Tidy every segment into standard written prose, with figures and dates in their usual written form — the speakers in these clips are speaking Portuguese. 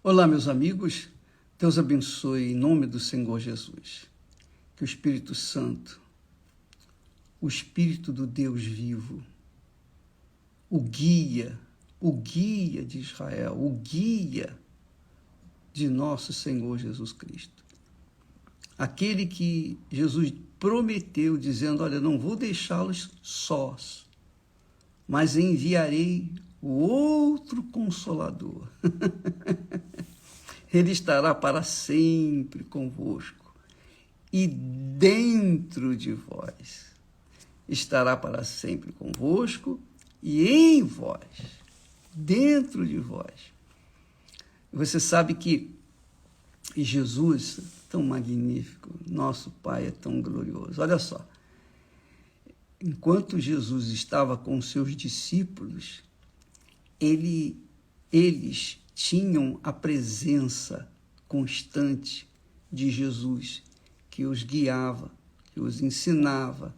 Olá, meus amigos. Deus abençoe em nome do Senhor Jesus. Que o Espírito Santo, o Espírito do Deus vivo, o guia de Israel, o guia de nosso Senhor Jesus Cristo. Aquele que Jesus prometeu, dizendo, olha, não vou deixá-los sós, mas enviarei o outro Consolador. Ele estará para sempre convosco e dentro de vós. Estará para sempre convosco e em vós, dentro de vós. Você sabe que Jesus, tão magnífico, nosso Pai é tão glorioso. Olha só, enquanto Jesus estava com seus discípulos, eles tinham a presença constante de Jesus, que os guiava, que os ensinava,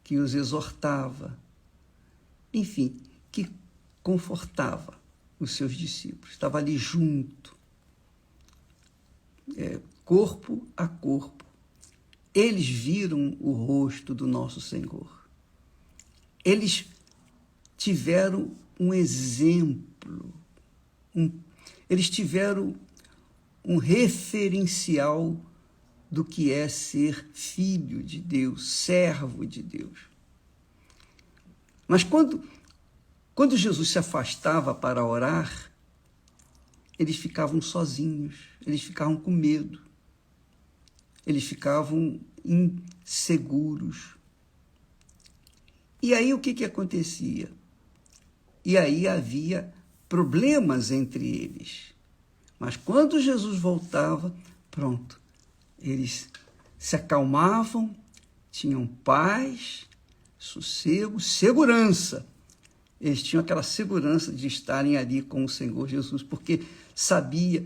que os exortava, enfim, que confortava os seus discípulos. Estava ali junto, corpo a corpo. Eles viram o rosto do nosso Senhor. Eles tiveram um exemplo, eles tiveram um referencial do que é ser filho de Deus, servo de Deus. Mas quando Jesus se afastava para orar, eles ficavam sozinhos, eles ficavam com medo, eles ficavam inseguros. E aí o que acontecia? E aí havia problemas entre eles. Mas quando Jesus voltava, pronto, eles se acalmavam, tinham paz, sossego, segurança. Eles tinham aquela segurança de estarem ali com o Senhor Jesus, porque sabia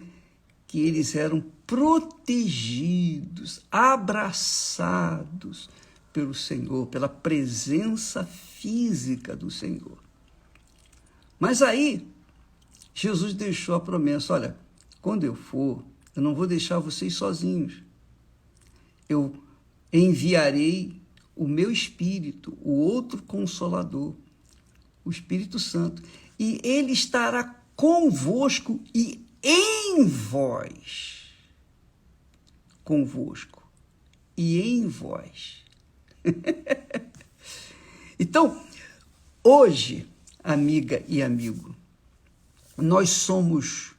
que eles eram protegidos, abraçados pelo Senhor, pela presença física do Senhor. Mas aí, Jesus deixou a promessa, olha, quando eu for, eu não vou deixar vocês sozinhos. Eu enviarei o meu Espírito, o outro Consolador, o Espírito Santo, e ele estará convosco e em vós. Convosco e em vós. Então, hoje, amiga e amigo, nós somos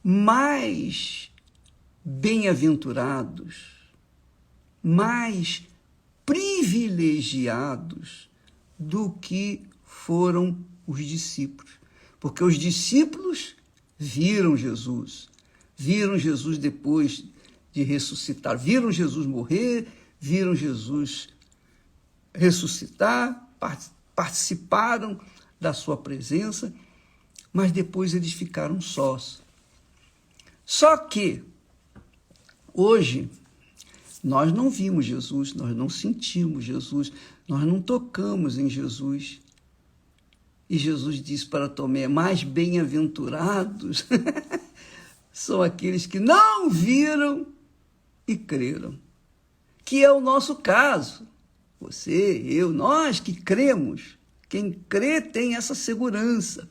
mais bem-aventurados, mais privilegiados do que foram os discípulos. Porque os discípulos viram Jesus depois de ressuscitar, viram Jesus morrer, viram Jesus ressuscitar, participaram da sua presença, mas depois eles ficaram sós. Só que hoje nós não vimos Jesus, nós não sentimos Jesus, nós não tocamos em Jesus. E Jesus disse para Tomé, mais bem-aventurados são aqueles que não viram e creram. Que é o nosso caso. Você, eu, nós que cremos. Quem crê tem essa segurança.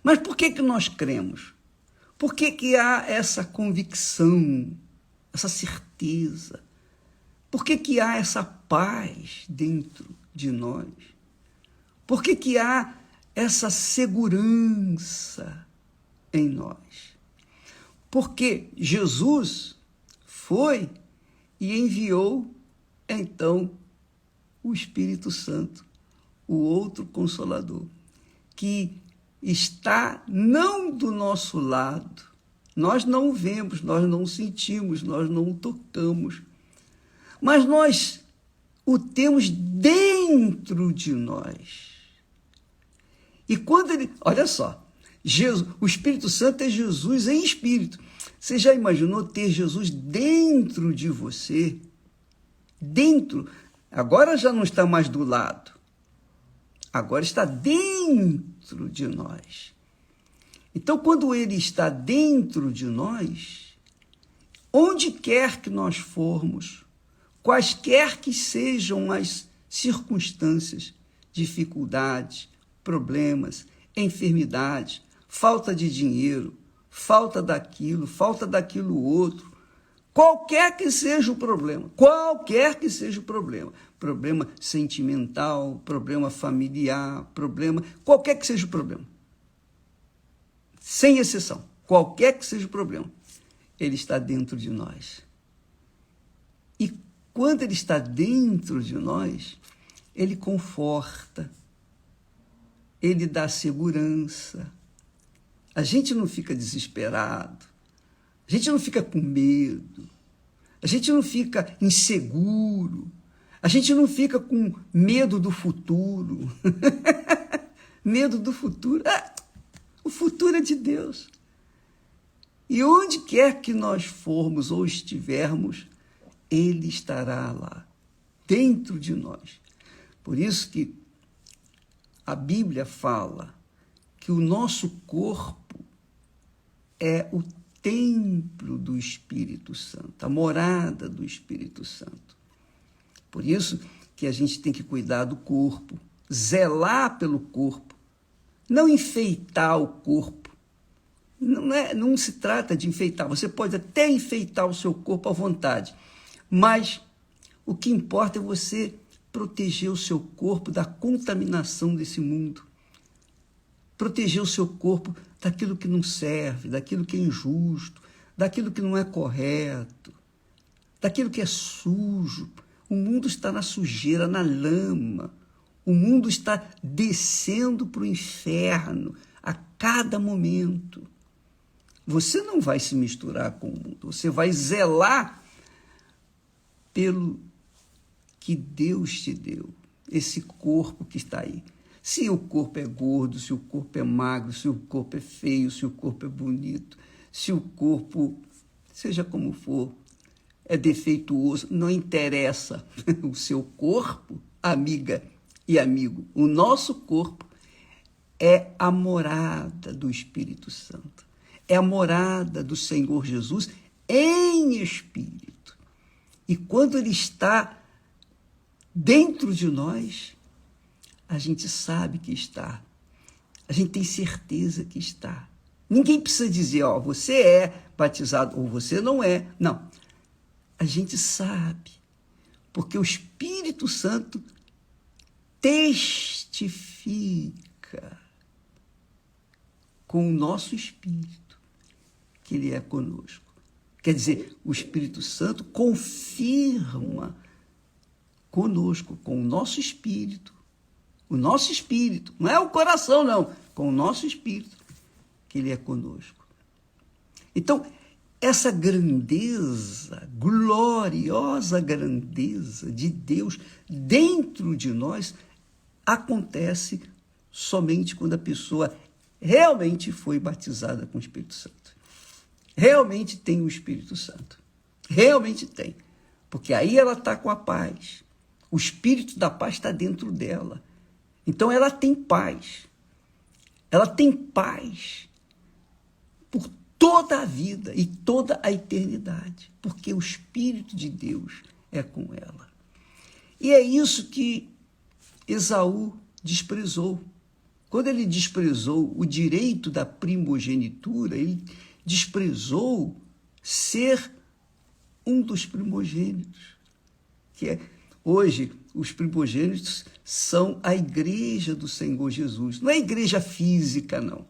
Mas por que nós cremos? Por que há essa convicção, essa certeza? Por que há essa paz dentro de nós? Por que há essa segurança em nós? Porque Jesus foi e enviou, então, o Espírito Santo, o outro Consolador, que está não do nosso lado. Nós não vemos, nós não sentimos, nós não tocamos, mas nós o temos dentro de nós. E quando ele... Olha só, Jesus, o Espírito Santo é Jesus em espírito. Você já imaginou ter Jesus dentro de você? Dentro. Agora já não está mais do lado. Agora está dentro de nós. Então, quando ele está dentro de nós, onde quer que nós formos, quaisquer que sejam as circunstâncias, dificuldades, problemas, enfermidades, falta de dinheiro, falta daquilo outro, qualquer que seja o problema, problema sentimental, problema familiar, qualquer que seja o problema, sem exceção, qualquer que seja o problema, ele está dentro de nós. E quando ele está dentro de nós, ele conforta, ele dá segurança. A gente não fica desesperado, a gente não fica com medo, a gente não fica inseguro, a gente não fica com medo do futuro. Medo do futuro. O futuro é de Deus. E onde quer que nós formos ou estivermos, ele estará lá, dentro de nós. Por isso que a Bíblia fala que o nosso corpo é o templo do Espírito Santo, a morada do Espírito Santo. Por isso que a gente tem que cuidar do corpo, zelar pelo corpo, não enfeitar o corpo. Não se trata de enfeitar, você pode até enfeitar o seu corpo à vontade, mas o que importa é você proteger o seu corpo da contaminação desse mundo, proteger o seu corpo daquilo que não serve, daquilo que é injusto, daquilo que não é correto, daquilo que é sujo. O mundo está na sujeira, na lama, o mundo está descendo para o inferno a cada momento. Você não vai se misturar com o mundo, você vai zelar pelo que Deus te deu, esse corpo que está aí. Se o corpo é gordo, se o corpo é magro, se o corpo é feio, se o corpo é bonito, se o corpo, seja como for, é defeituoso, não interessa. O seu corpo, amiga e amigo, o nosso corpo é a morada do Espírito Santo. É a morada do Senhor Jesus em espírito. E quando ele está dentro de nós, a gente sabe que está. A gente tem certeza que está. Ninguém precisa dizer, você é batizado ou você não é. Não. A gente sabe, porque o Espírito Santo testifica com o nosso espírito que ele é conosco. Quer dizer, o Espírito Santo confirma conosco, com o nosso espírito, não é o coração, não, com o nosso espírito, que ele é conosco. Então, essa grandeza, gloriosa grandeza de Deus dentro de nós acontece somente quando a pessoa realmente foi batizada com o Espírito Santo. Realmente tem o Espírito Santo. Realmente tem. Porque aí ela está com a paz. O Espírito da paz está dentro dela. Então ela tem paz. Ela tem paz por toda a vida e toda a eternidade. Porque o Espírito de Deus é com ela. E é isso que Esaú desprezou. Quando ele desprezou o direito da primogenitura, ele desprezou ser um dos primogênitos, que é hoje os primogênitos são a igreja do Senhor Jesus. Não é a igreja física, não.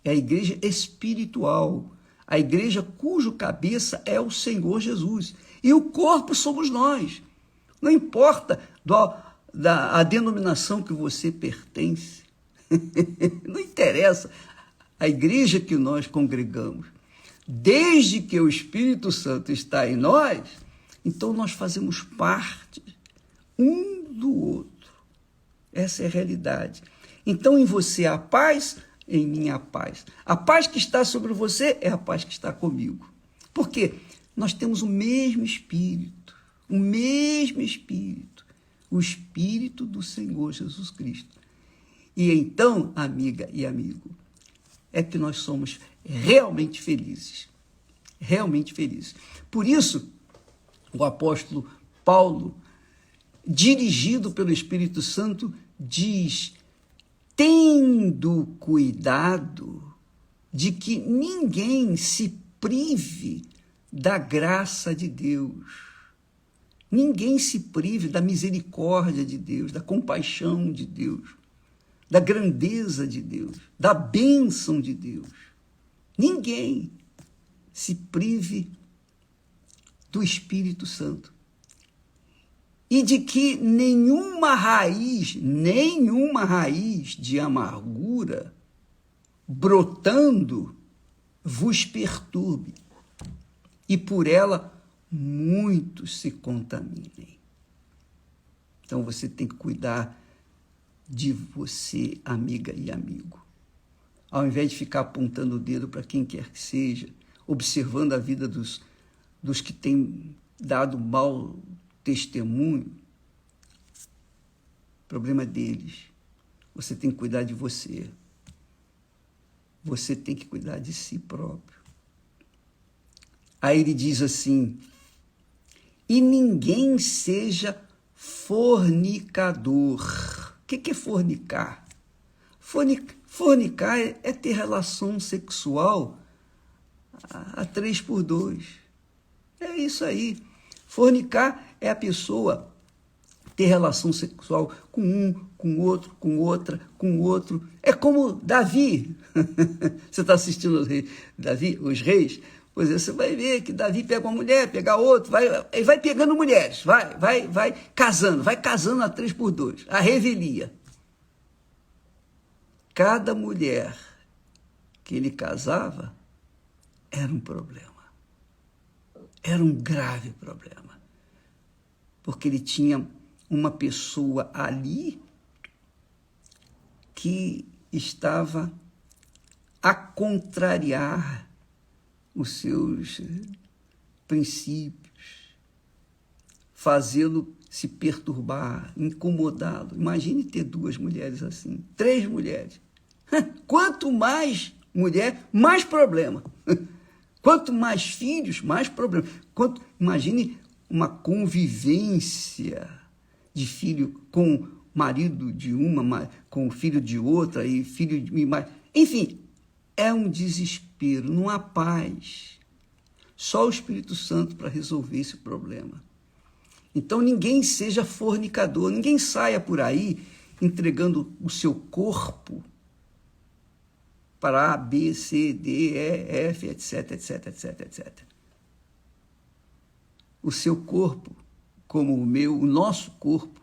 É a igreja espiritual, a igreja cujo cabeça é o Senhor Jesus. E o corpo somos nós. Não importa a denominação que você pertence, não interessa a igreja que nós congregamos. Desde que o Espírito Santo está em nós, então nós fazemos parte um do outro. Essa é a realidade. Então em você há paz, em mim há paz. A paz que está sobre você é a paz que está comigo. Por quê? Nós temos o mesmo Espírito, o Espírito do Senhor Jesus Cristo. E então, amiga e amigo, é que nós somos realmente felizes. Realmente felizes. Por isso, o apóstolo Paulo, dirigido pelo Espírito Santo, diz: tendo cuidado de que ninguém se prive da graça de Deus. Ninguém se prive da misericórdia de Deus, da compaixão de Deus, da grandeza de Deus, da bênção de Deus. Ninguém se prive do Espírito Santo. E de que nenhuma raiz de amargura brotando vos perturbe, e por ela muitos se contaminem. Então você tem que cuidar de você, amiga e amigo. Ao invés de ficar apontando o dedo para quem quer que seja, observando a vida dos que têm dado mau testemunho, problema deles. Você tem que cuidar de você. Você tem que cuidar de si próprio. Aí ele diz assim: e ninguém seja fornicador. O que é fornicar? Fornicar é ter relação sexual a 3x2. É isso aí. Fornicar é a pessoa ter relação sexual com um, com outro, com outra, com outro. É como Davi. Você está assistindo os reis? Pois é, você vai ver que Davi pega uma mulher, pega outra, ele vai pegando mulheres, vai casando a 3x2, a revelia. Cada mulher que ele casava era um problema. Era um grave problema. Porque ele tinha uma pessoa ali que estava a contrariar os seus princípios, fazê-lo se perturbar, incomodá-lo. Imagine ter 2 mulheres assim, 3 mulheres. Quanto mais mulher, mais problema. Quanto mais filhos, mais problema. Imagine uma convivência de filho com marido de uma, com filho de outra, e filho de mais. Enfim, é um desespero, não há paz. Só o Espírito Santo para resolver esse problema. Então ninguém seja fornicador, ninguém saia por aí entregando o seu corpo para A, B, C, D, E, F, etc, etc, etc, etc. O seu corpo, como o nosso corpo,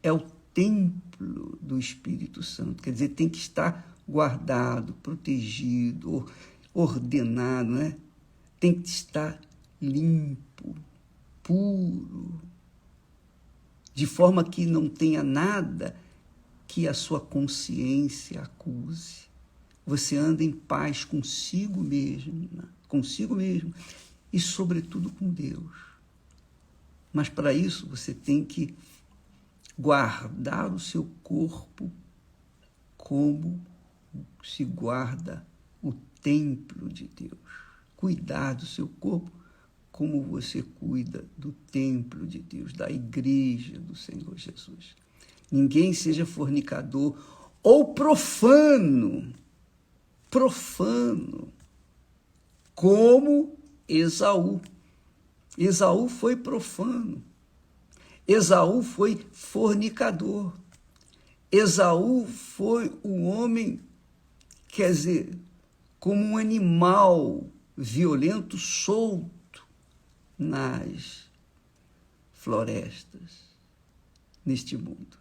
é o templo do Espírito Santo. Quer dizer, tem que estar guardado, protegido, ordenado, né? Tem que estar limpo, puro, de forma que não tenha nada que a sua consciência acuse. Você anda em paz consigo mesmo e, sobretudo, com Deus. Mas, para isso, você tem que guardar o seu corpo como se guarda o templo de Deus. Cuidar do seu corpo como você cuida do templo de Deus, da igreja do Senhor Jesus. Ninguém seja fornicador ou profano, como Esaú. Esaú foi profano. Esaú foi fornicador. Esaú foi um homem, quer dizer, como um animal violento, solto nas florestas, neste mundo.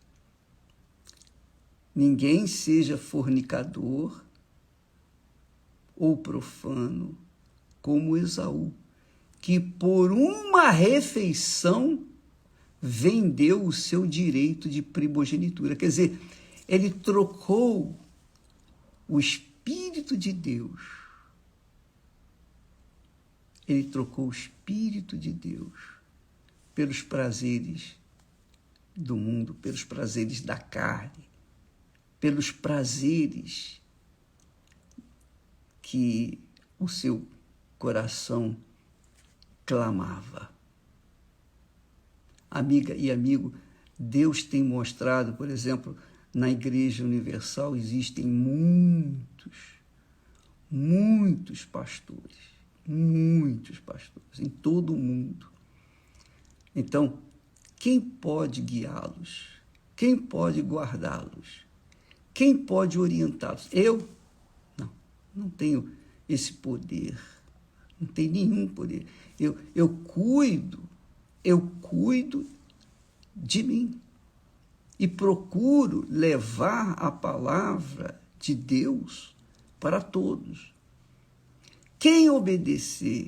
Ninguém seja fornicador ou profano como Esaú, que por uma refeição vendeu o seu direito de primogenitura. Quer dizer, ele trocou o Espírito de Deus. Ele trocou o Espírito de Deus pelos prazeres do mundo, pelos prazeres da carne, pelos prazeres que o seu coração clamava. Amiga e amigo, Deus tem mostrado, por exemplo, na Igreja Universal existem muitos pastores em todo o mundo. Então, quem pode guiá-los? Quem pode guardá-los? Quem pode orientá-los? Eu? Não tenho esse poder. Não tenho nenhum poder. Eu cuido de mim e procuro levar a palavra de Deus para todos. Quem obedece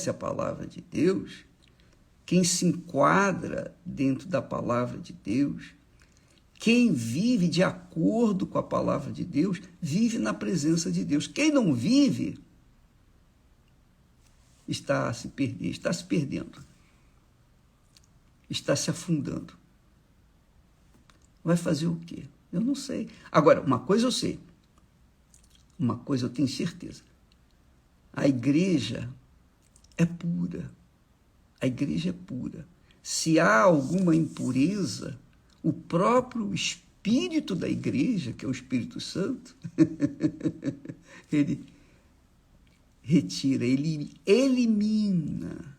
a palavra de Deus, quem se enquadra dentro da palavra de Deus, quem vive de acordo com a palavra de Deus, vive na presença de Deus. Quem não vive, está se perdendo, está se afundando. Vai fazer o quê? Eu não sei. Agora, uma coisa eu sei, uma coisa eu tenho certeza. A igreja é pura. A igreja é pura. Se há alguma impureza, o próprio espírito da igreja, que é o Espírito Santo, ele retira, ele elimina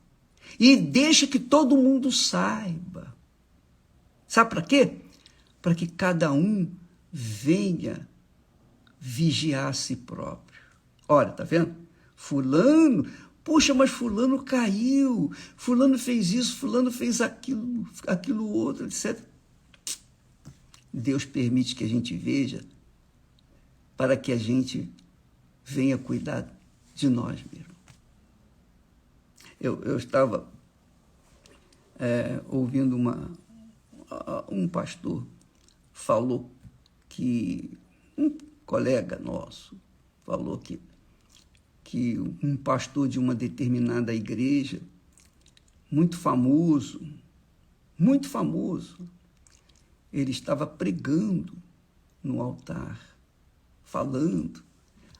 e deixa que todo mundo saiba. Sabe para quê? Para que cada um venha vigiar a si próprio. Olha, tá vendo? Fulano, poxa, mas fulano caiu, fulano fez isso, fulano fez aquilo outro, etc. Deus permite que a gente veja para que a gente venha cuidar de nós mesmos. Eu estava ouvindo um pastor falou que, um colega nosso falou que um pastor de uma determinada igreja, muito famoso, ele estava pregando no altar, falando.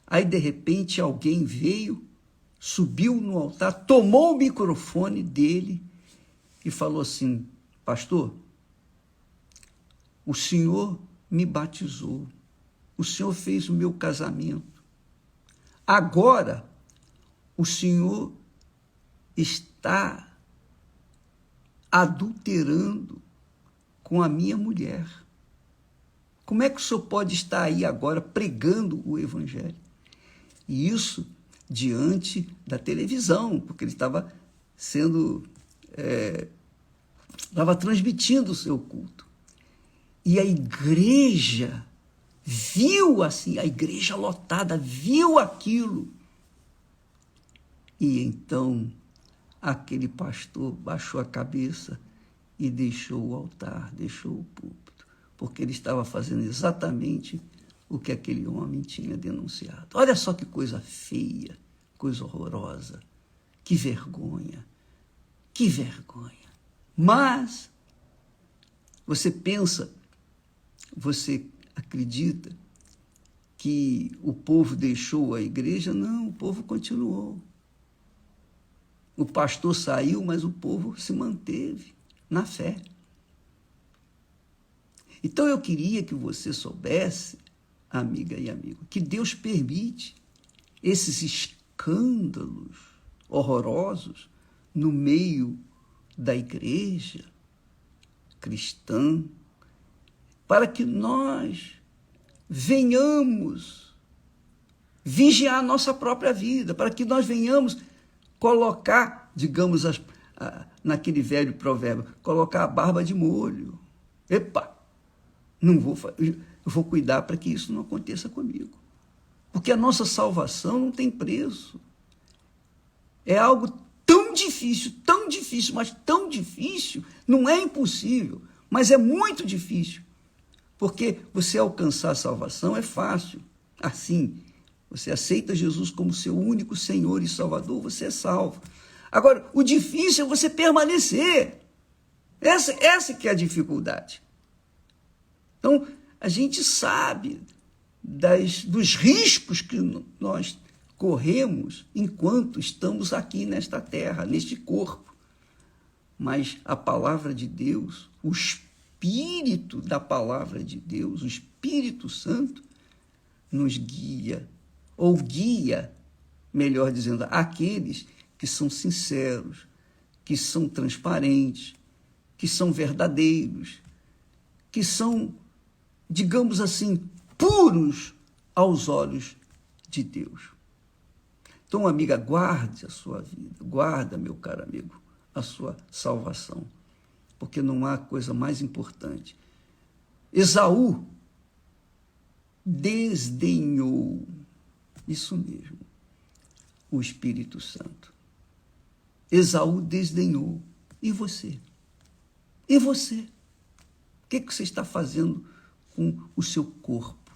Aí, de repente, alguém veio, subiu no altar, tomou o microfone dele e falou assim: pastor, o senhor me batizou, o senhor fez o meu casamento. Agora, o senhor está adulterando com a minha mulher. Como é que o senhor pode estar aí agora pregando o evangelho? E isso diante da televisão, porque ele estava estava transmitindo o seu culto. E a igreja viu assim, a igreja lotada viu aquilo. E então aquele pastor baixou a cabeça e deixou o altar, deixou o púlpito, porque ele estava fazendo exatamente o que aquele homem tinha denunciado. Olha só que coisa feia, coisa horrorosa, que vergonha, que vergonha. Mas você pensa, você acredita que o povo deixou a igreja? Não, o povo continuou. O pastor saiu, mas o povo se manteve na fé. Então eu queria que você soubesse, amiga e amigo, que Deus permite esses escândalos horrorosos no meio da igreja cristã, para que nós venhamos vigiar a nossa própria vida, para que nós venhamos colocar, digamos, naquele velho provérbio, colocar a barba de molho. Epa, eu vou cuidar para que isso não aconteça comigo. Porque a nossa salvação não tem preço. É algo tão difícil, mas tão difícil, não é impossível, mas é muito difícil. Porque você alcançar a salvação é fácil. Assim, você aceita Jesus como seu único Senhor e Salvador, você é salvo. Agora, o difícil é você permanecer. Essa que é a dificuldade. Então, a gente sabe dos riscos que nós corremos enquanto estamos aqui nesta terra, neste corpo. Mas a palavra de Deus, o Espírito da palavra de Deus, o Espírito Santo, nos guia, ou guia, melhor dizendo, aqueles que são sinceros, que são transparentes, que são verdadeiros, que são, digamos assim, puros aos olhos de Deus. Então, amiga, guarde a sua vida, guarda, meu caro amigo, a sua salvação, porque não há coisa mais importante. Esaú desdenhou, isso mesmo, o Espírito Santo. Esaú desdenhou. E você? E você? O que você está fazendo com o seu corpo?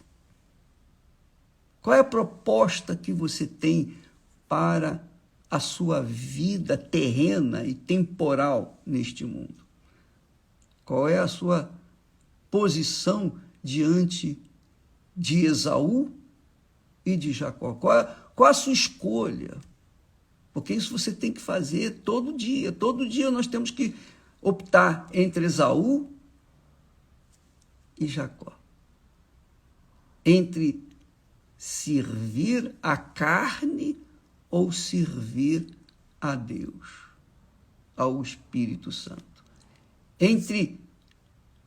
Qual é a proposta que você tem para a sua vida terrena e temporal neste mundo? Qual é a sua posição diante de Esaú e de Jacó? Qual a sua escolha? Porque isso você tem que fazer todo dia. Todo dia nós temos que optar entre Esaú e Jacó. Entre servir a carne ou servir a Deus, ao Espírito Santo. Entre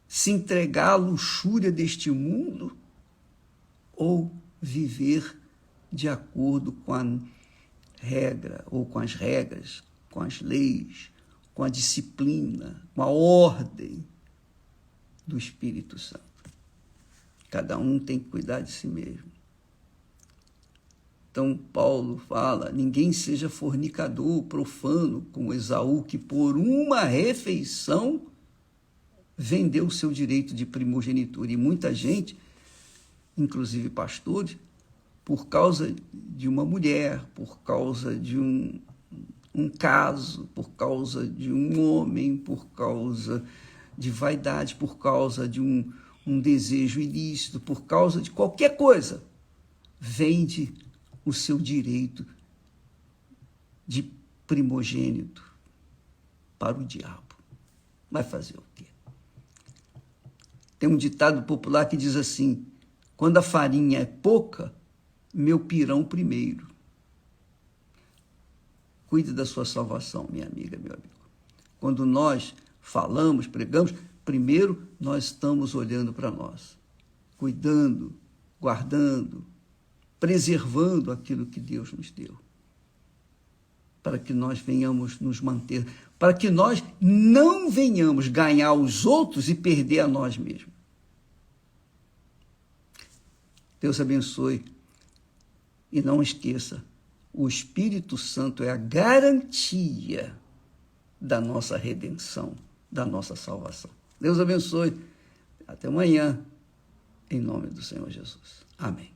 se entregar à luxúria deste mundo ou viver de acordo com a regra, ou com as regras, com as leis, com a disciplina, com a ordem do Espírito Santo. Cada um tem que cuidar de si mesmo. Então, Paulo fala, ninguém seja fornicador, profano, como Esaú, que por uma refeição vendeu o seu direito de primogenitura. E muita gente, inclusive pastores, por causa de uma mulher, por causa de um caso, por causa de um homem, por causa de vaidade, por causa de um desejo ilícito, por causa de qualquer coisa, vende o seu direito de primogênito para o diabo. Vai fazer o quê? Tem um ditado popular que diz assim, quando a farinha é pouca, meu pirão primeiro. Cuide da sua salvação, minha amiga, meu amigo. Quando nós falamos, pregamos, primeiro nós estamos olhando para nós, cuidando, guardando, preservando aquilo que Deus nos deu, para que nós venhamos nos manter, para que nós não venhamos ganhar os outros e perder a nós mesmos. Deus abençoe. E não esqueça, o Espírito Santo é a garantia da nossa redenção, da nossa salvação. Deus abençoe. Até amanhã, em nome do Senhor Jesus. Amém.